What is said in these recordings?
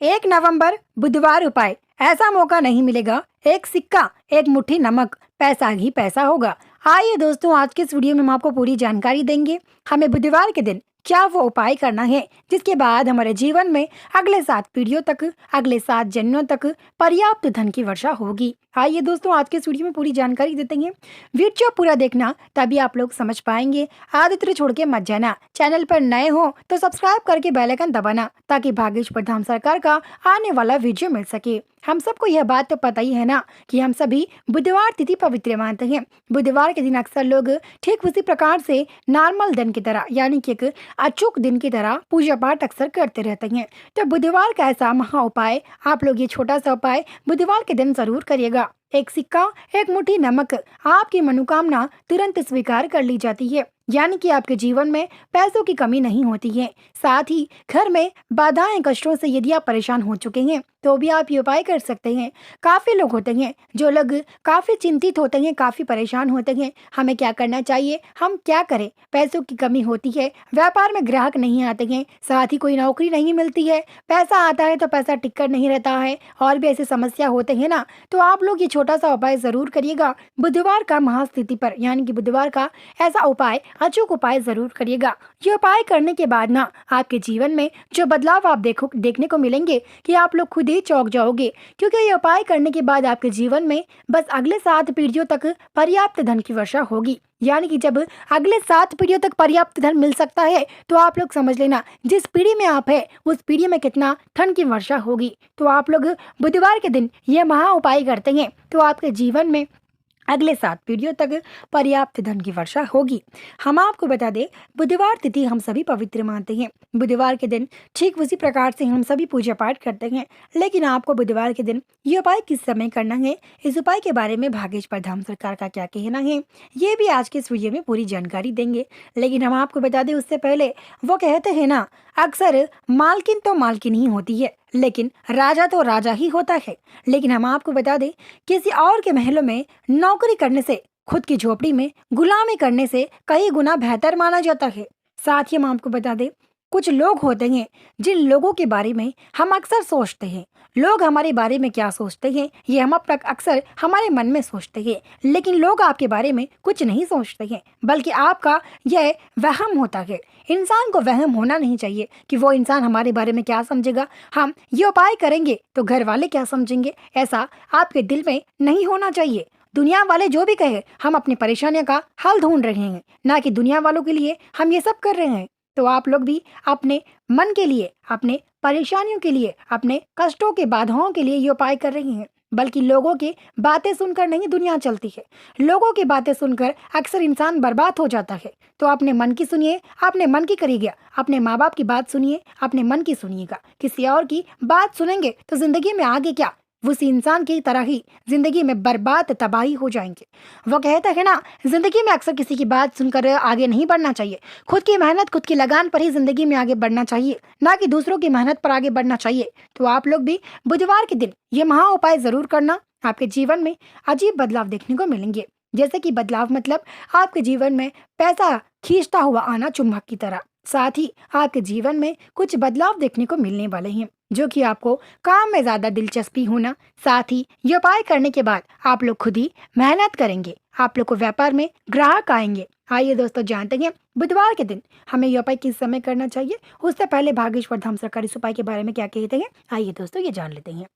1 नवंबर बुधवार उपाय। ऐसा मौका नहीं मिलेगा। एक सिक्का, एक मुट्ठी नमक, पैसा ही पैसा होगा। आइए दोस्तों, आज के इस वीडियो में हम आपको पूरी जानकारी देंगे। हमें बुधवार के दिन क्या वो उपाय करना है जिसके बाद हमारे जीवन में अगले 7 पीढ़ियों तक, अगले 7 जन्मों तक पर्याप्त धन की वर्षा होगी। आइए दोस्तों, आज के इस वीडियो में पूरी जानकारी देते हैं। वीडियो पूरा देखना, तभी आप लोग समझ पाएंगे। आदित्य छोड़ के मत जाना। चैनल पर नए हो तो सब्सक्राइब करके बेल आइकन दबाना, ताकि भाग्येश्वर प्रधान सरकार का आने वाला वीडियो मिल सके। हम सबको यह बात तो पता ही है ना कि हम सभी बुधवार तिथि पवित्र मानते हैं। बुधवार के दिन अक्सर लोग ठीक उसी प्रकार से नॉर्मल दिन की तरह, यानी कि एक अचूक दिन की तरह पूजा पाठ अक्सर करते रहते हैं। तो बुधवार का ऐसा महा उपाय, आप लोग ये छोटा सा उपाय बुधवार के दिन जरूर करिएगा। एक सिक्का, एक मुट्ठी नमक, आपकी मनोकामना तुरंत स्वीकार कर ली जाती है, यानी कि आपके जीवन में पैसों की कमी नहीं होती है। साथ ही घर में बाधाएं, कष्टों से यदि आप परेशान हो चुके हैं तो भी आप ये उपाय कर सकते हैं। काफी लोग होते हैं जो लोग काफी चिंतित होते हैं, काफी परेशान होते हैं। हमें क्या करना चाहिए, हम क्या करें? पैसों की कमी होती है, व्यापार में ग्राहक नहीं आते हैं, साथ ही कोई नौकरी नहीं मिलती है, पैसा आता है तो पैसा टिककर नहीं रहता है, और भी ऐसी समस्या होते हैं ना। तो आप लोग ये छोटा सा उपाय जरूर करिएगा बुधवार का महास्थिति पर, यानी कि बुधवार का ऐसा उपाय, अचूक उपाय जरूर करिएगा। ये उपाय करने के बाद ना आपके जीवन में जो बदलाव आप देखने को मिलेंगे कि आप लोग खुद ही चौंक जाओगे, क्योंकि ये उपाय करने के बाद आपके जीवन में बस अगले 7 पीढ़ियों तक पर्याप्त धन की वर्षा होगी। यानी कि जब अगले 7 पीढ़ियों तक पर्याप्त धन मिल सकता है तो आप लोग समझ लेना जिस पीढ़ी में आप है उस पीढ़ी में कितना धन की वर्षा होगी। तो आप लोग बुधवार के दिन ये महा उपाय करते हैं तो आपके जीवन में अगले 7 पीढ़ियों तक पर्याप्त धन की वर्षा होगी। हम आपको बता दें, बुधवार तिथि हम सभी पवित्र मानते हैं। बुधवार के दिन ठीक उसी प्रकार से हम सभी पूजा पाठ करते हैं, लेकिन आपको बुधवार के दिन ये उपाय किस समय करना है, इस उपाय के बारे में भाग्येश्वर प्रधान सरकार का क्या कहना है, ये भी आज के इस वीडियो में पूरी जानकारी देंगे। लेकिन हम आपको बता दें उससे पहले, वो कहते हैं ना, अक्सर मालकिन तो मालकिन ही होती है, लेकिन राजा तो राजा ही होता है। लेकिन हम आपको बता दें, किसी और के महलों में नौकरी करने से, खुद की झोपड़ी में गुलामी करने से कई गुना बेहतर माना जाता है। साथ ही हम आपको बता दें, कुछ लोग होते हैं जिन लोगों के बारे में हम अक्सर सोचते हैं। लोग हमारे बारे में क्या सोचते हैं ये हम अब तक अक्सर हमारे मन में सोचते हैं, लेकिन लोग आपके बारे में कुछ नहीं सोचते हैं, बल्कि आपका यह वहम होता है। इंसान को वहम होना नहीं चाहिए कि वो इंसान हमारे बारे में क्या समझेगा, हम ये उपाय करेंगे तो घर वाले क्या समझेंगे, ऐसा आपके दिल में नहीं होना चाहिए। दुनिया वाले जो भी कहे, हम अपनी परेशानियों का हल ढूंढ रहे हैं, ना कि दुनिया वालों के लिए हम ये सब कर रहे हैं। तो आप लोग भी अपने मन के लिए, अपने परेशानियों के लिए, अपने कष्टों के बाधाओं के लिए ये उपाय कर रहे हैं, बल्कि लोगों की बातें सुनकर नहीं दुनिया चलती है। लोगों की बातें सुनकर अक्सर इंसान बर्बाद हो जाता है। तो अपने मन की सुनिए, अपने मन की करिएगा। अपने माँ बाप की बात सुनिए, अपने मन की सुनिएगा। किसी और की बात सुनेंगे तो जिंदगी में आगे क्या, उसी इंसान की तरह ही जिंदगी में बर्बाद, तबाही हो जाएंगे। वो कहते हैं ना, जिंदगी में अक्सर किसी की बात सुनकर आगे नहीं बढ़ना चाहिए। खुद की मेहनत, खुद की लगान पर ही जिंदगी में आगे बढ़ना चाहिए, ना कि दूसरों की मेहनत पर आगे बढ़ना चाहिए। तो आप लोग भी बुधवार के दिन ये महा उपाय जरूर करना। आपके जीवन में अजीब बदलाव देखने को मिलेंगे। जैसे कि बदलाव मतलब आपके जीवन में पैसा खींचता हुआ आना चुंबक की तरह। साथ ही आपके जीवन में कुछ बदलाव देखने को मिलने वाले हैं, जो कि आपको काम में ज्यादा दिलचस्पी होना। साथ ही ये उपाय करने के बाद आप लोग खुद ही मेहनत करेंगे, आप लोग को व्यापार में ग्राहक आएंगे। आइए दोस्तों, जानते हैं बुधवार के दिन हमें ये उपाय किस समय करना चाहिए। उससे पहले भाग्येश्वर धाम सरकार इस उपाय के बारे में क्या कहते हैं, आइए दोस्तों ये जान लेते हैं।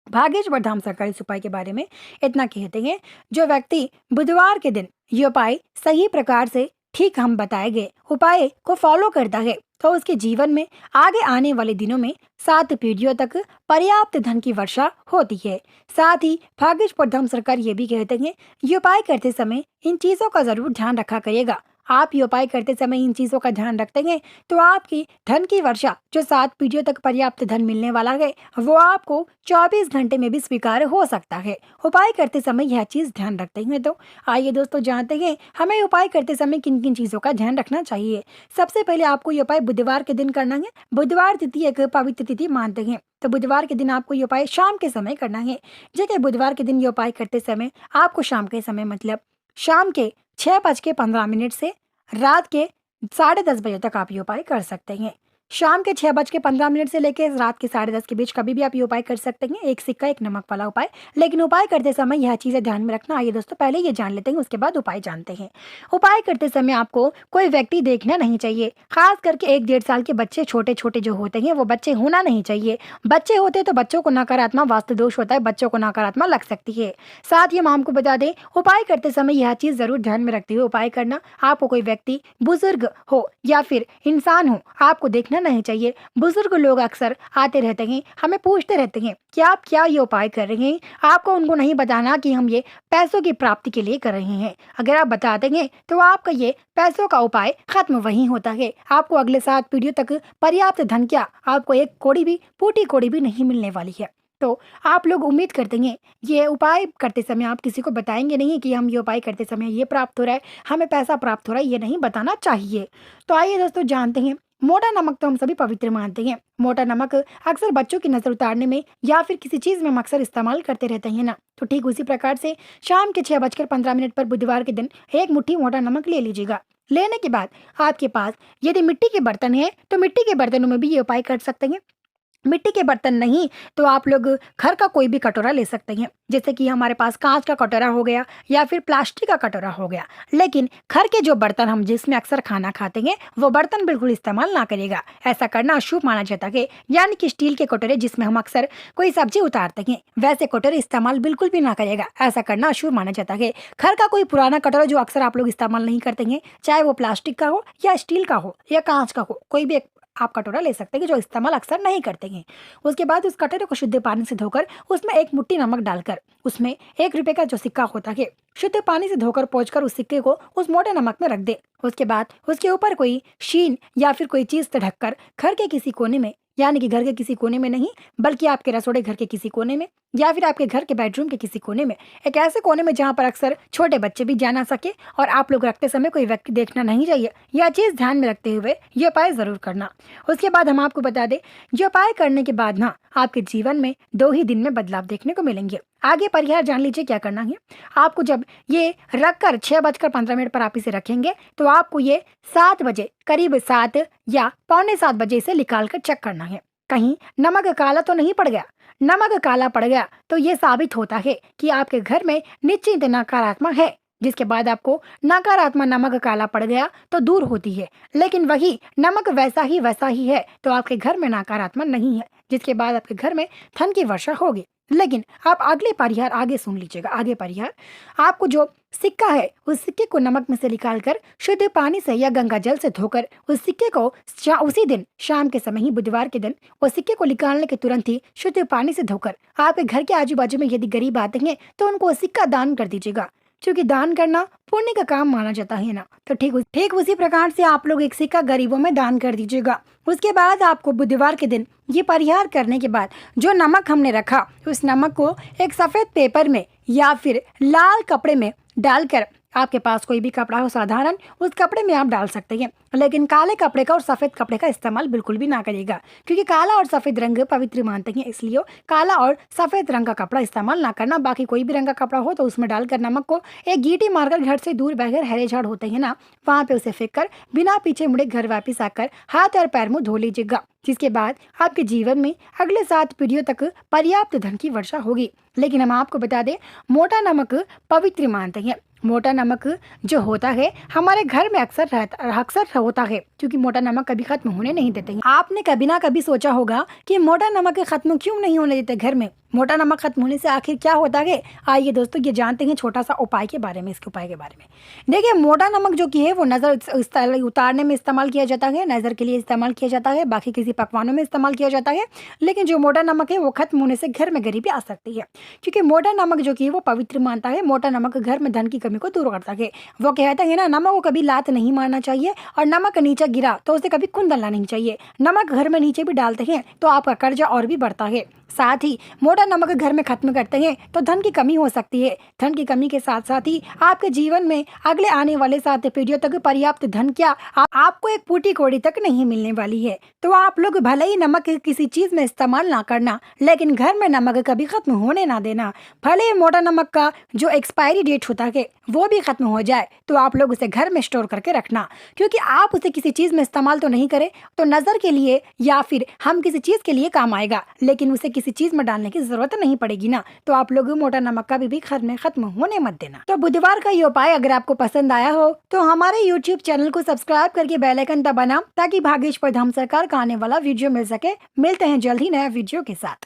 भाग्येश्वर धाम सरकार इस उपाय के बारे में इतना कहते हैं, जो व्यक्ति बुधवार के दिन ये उपाय सही प्रकार से, ठीक हम बताए गए उपाय को फॉलो करता है, तो उसके जीवन में आगे आने वाले दिनों में 7 पीढ़ियों तक पर्याप्त धन की वर्षा होती है। साथ ही भाग्येश्वर धाम सरकार ये भी कहते हैं, ये उपाय करते समय इन चीजों का जरूर ध्यान रखा करिएगा। आप ये उपाय करते समय इन चीजों का ध्यान रखते हैं तो आपकी धन की वर्षा, जो 7 पीढ़ियों तक पर्याप्त धन मिलने वाला है, वो आपको 24 घंटे में भी स्वीकार हो सकता है। उपाय करते समय यह चीज ध्यान रखते हैं। तो आइए दोस्तों, जानते हैं हमें उपाय करते समय किन किन चीजों का ध्यान रखना चाहिए। सबसे पहले आपको ये उपाय बुधवार के दिन करना है। बुधवार तिथि एक पवित्र तिथि मानते हैं, तो बुधवार के दिन आपको ये उपाय शाम के समय करना है। जैसे बुधवार के दिन ये उपाय करते समय आपको शाम के समय मतलब शाम के 6:15 से रात के 10:30 बजे तक आप ये उपाय कर सकते हैं। शाम के 6:15 से लेकर रात के 10:30 के बीच कभी भी आप ये उपाय कर सकते हैं, एक सिक्का एक नमक वाला उपाय। लेकिन उपाय करते समय यह चीज़ें ध्यान में रखना। आइए दोस्तों पहले ये जान लेते हैं, उसके बाद उपाय जानते हैं। उपाय करते समय आपको कोई व्यक्ति देखना नहीं चाहिए, खास करके 1-1.5 साल के बच्चे छोटे छोटे जो होते हैं वो बच्चे होना नहीं चाहिए। बच्चे होते तो बच्चों को नकारात्मक वास्तु दोष होता है, बच्चों को नकारात्मक लग सकती है। साथ ही हम आपको बता दें, उपाय करते समय यह चीज़ जरूर ध्यान में रखते हुए उपाय करना। आपको कोई व्यक्ति बुजुर्ग हो या फिर इंसान हो, आपको देखना नहीं चाहिए। बुजुर्ग लोग अक्सर आते रहते हैं, हमें पूछते रहते हैं कि आप क्या ये उपाय कर रहे हैं। आपको उनको नहीं बताना कि हम ये पैसों की प्राप्ति के लिए कर रहे हैं। अगर आप बता देंगे तो आपका ये पैसों का उपाय खत्म वहीं होता है। आपको अगले 7 पीढ़ियों तक पर्याप्त धन, क्या आपको एक कौड़ी भी, फूटी कौड़ी भी नहीं मिलने वाली है। तो आप लोग उम्मीद करते हैं ये उपाय करते समय आप किसी को बताएंगे नहीं कि हम ये उपाय करते समय ये प्राप्त हो रहा है, हमें पैसा प्राप्त हो रहा है, ये नहीं बताना चाहिए। तो आइए दोस्तों जानते हैं, मोटा नमक तो हम सभी पवित्र मानते हैं। मोटा नमक अक्सर बच्चों की नजर उतारने में या फिर किसी चीज में हम अक्सर इस्तेमाल करते रहते हैं ना, तो ठीक उसी प्रकार से शाम के 6:15 पर बुधवार के दिन एक मुट्ठी मोटा नमक ले लीजिएगा। लेने के बाद आपके पास यदि मिट्टी के बर्तन है तो मिट्टी के बर्तनों में भी ये उपाय कर सकते हैं। मिट्टी के बर्तन नहीं तो आप लोग घर का कोई भी कटोरा ले सकते हैं, जैसे कि हमारे पास कांच का कटोरा हो गया या फिर प्लास्टिक का कटोरा हो गया। लेकिन घर के जो बर्तन हम जिसमें अक्सर खाना खाते हैं वो बर्तन बिल्कुल इस्तेमाल ना करेगा, ऐसा करना अशुभ माना जाता है। यानी कि स्टील के कटोरे जिसमें हम अक्सर कोई सब्जी उतारते हैं वैसे कटोरे इस्तेमाल बिल्कुल भी ना करेगा, ऐसा करना अशुभ माना जाता है। घर का कोई पुराना कटोरा जो अक्सर आप लोग इस्तेमाल नहीं करते हैं, चाहे वो प्लास्टिक का हो या स्टील का हो या कांच का हो, कोई भी एक आप कटोरा ले सकते हैं जो इस्तेमाल अक्सर नहीं करते हैं। उसके बाद उस कटोरे को शुद्ध पानी से धोकर उसमें एक मुट्ठी नमक डालकर उसमें 1 रुपए का जो सिक्का होता है शुद्ध पानी से धोकर पोंछकर उस सिक्के को उस मोटे नमक में रख दे। उसके बाद उसके ऊपर कोई शीन या फिर कोई चीज से ढककर घर के किसी कोने में, यानी कि घर के किसी कोने में नहीं बल्कि आपके रसोड़े घर के किसी कोने में या फिर आपके घर के बेडरूम के किसी कोने में, एक ऐसे कोने में जहां पर अक्सर छोटे बच्चे भी जा ना सके और आप लोग रखते समय कोई व्यक्ति देखना नहीं चाहिए, यह चीज ध्यान में रखते हुए ये उपाय जरूर करना। उसके बाद हम आपको बता दें, ये उपाय करने के बाद ना आपके जीवन में 2 ही दिन में बदलाव देखने को मिलेंगे। आगे परिहार जान लीजिए क्या करना है। आपको जब ये रखकर 6:15 पर आप इसे रखेंगे तो आपको ये 7 बजे, करीब 7 या पौने 7 बजे इसे निकाल कर चेक करना है, कहीं नमक काला तो नहीं पड़ गया। नमक काला पड़ गया तो ये साबित होता है कि आपके घर में निश्चित नकारात्मक है, जिसके बाद आपको नकारात्मक नमक काला पड़ गया तो दूर होती है। लेकिन वही नमक वैसा ही है तो आपके घर में नकारात्मक नहीं है, जिसके बाद आपके घर में धन की वर्षा होगी। लेकिन आप अगले परिहार आगे सुन लीजिएगा। आगे परिहार, आपको जो सिक्का है उस सिक्के को नमक में से निकालकर शुद्ध पानी से या गंगा जल से धोकर उस सिक्के को उसी दिन शाम के समय ही, बुधवार के दिन, उस सिक्के को निकालने के तुरंत ही शुद्ध पानी से धोकर आपके घर के आजू बाजू में यदि गरीब आते हैं तो उनको वो सिक्का दान कर दीजिएगा, क्योंकि दान करना पुण्य का काम माना जाता है ना। तो ठीक उसी प्रकार से आप लोग एक सिक्का गरीबों में दान कर दीजिएगा। उसके बाद आपको बुधवार के दिन ये परिहार करने के बाद जो नमक हमने रखा उस नमक को एक सफेद पेपर में या फिर लाल कपड़े में डालकर, आपके पास कोई भी कपड़ा हो साधारण, उस कपड़े में आप डाल सकते हैं। लेकिन काले कपड़े का और सफेद कपड़े का इस्तेमाल बिल्कुल भी ना करिएगा, क्योंकि काला और सफेद रंग पवित्र मानते हैं, इसलिए काला और सफेद रंग का कपड़ा इस्तेमाल ना करना। बाकी कोई भी रंग का कपड़ा हो तो उसमें डालकर नमक को एक गीटी मारकर घर से दूर बहकर हरे झाड़ होते हैं ना, वहां पे उसे फेंक कर बिना पीछे मुड़े घर वापिस आकर हाथ और पैर मुंह धो लीजिएगा, जिसके बाद आपके जीवन में अगले 7 पीढ़ियों तक पर्याप्त धन की वर्षा होगी। लेकिन हम आपको बता दें, मोटा नमक पवित्र मानते हैं। मोटा नमक जो होता है हमारे घर में अक्सर होता है, क्योंकि मोटा नमक कभी खत्म होने नहीं देते हैं। आपने कभी ना कभी सोचा होगा कि मोटा नमक खत्म क्यों नहीं होने देते घर में, मोटा नमक खत्म होने से आखिर क्या होता है। आइए दोस्तों ये जानते हैं छोटा सा उपाय के बारे में। इसके उपाय के बारे में देखिए, मोटा नमक जो कि है वो नजर उतारने में इस्तेमाल किया जाता है, नजर के लिए इस्तेमाल किया जाता है, बाकी किसी पकवानों में इस्तेमाल किया जाता है। लेकिन जो मोटा नमक है वो खत्म होने से घर में गरीबी आ सकती है, क्योंकि मोटा नमक जो कि वो पवित्र मानता है। मोटा नमक घर में धन की कमी को दूर करता है। वो कहता है ना, नमक को कभी लात नहीं मारना चाहिए और नमक नीचे गिरा तो उसे कभी खून डालना नहीं चाहिए। नमक घर में नीचे भी डालते हैं तो आपका कर्जा और भी बढ़ता है। साथ ही मोटा नमक घर में खत्म करते हैं तो धन की कमी हो सकती है। धन की कमी के साथ साथ ही आपके जीवन में अगले आने वाले 7 पीढ़ियों तक पर्याप्त धन क्या आपको एक फूटी कौड़ी तक नहीं मिलने वाली है। तो आप लोग भले ही नमक किसी चीज में इस्तेमाल ना करना, लेकिन घर में नमक कभी खत्म होने ना देना। भले ही मोटा नमक का जो एक्सपायरी डेट होता है वो भी खत्म हो जाए तो आप लोग उसे घर में स्टोर करके रखना, क्योंकि आप उसे किसी चीज में इस्तेमाल तो नहीं करें तो नजर के लिए या फिर हम किसी चीज के लिए काम आएगा, लेकिन उसे किसी चीज में डालने की जरूरत नहीं पड़ेगी ना। तो आप लोग मोटा नमक का भी घर में खत्म होने मत देना। तो बुधवार का ये उपाय अगर आपको पसंद आया हो तो हमारे YouTube चैनल को सब्सक्राइब करके बेल आइकन दबाना, ताकि भाग्येश पर धाम सरकार का आने वाला वीडियो मिल सके। मिलते हैं जल्द ही नया वीडियो के साथ।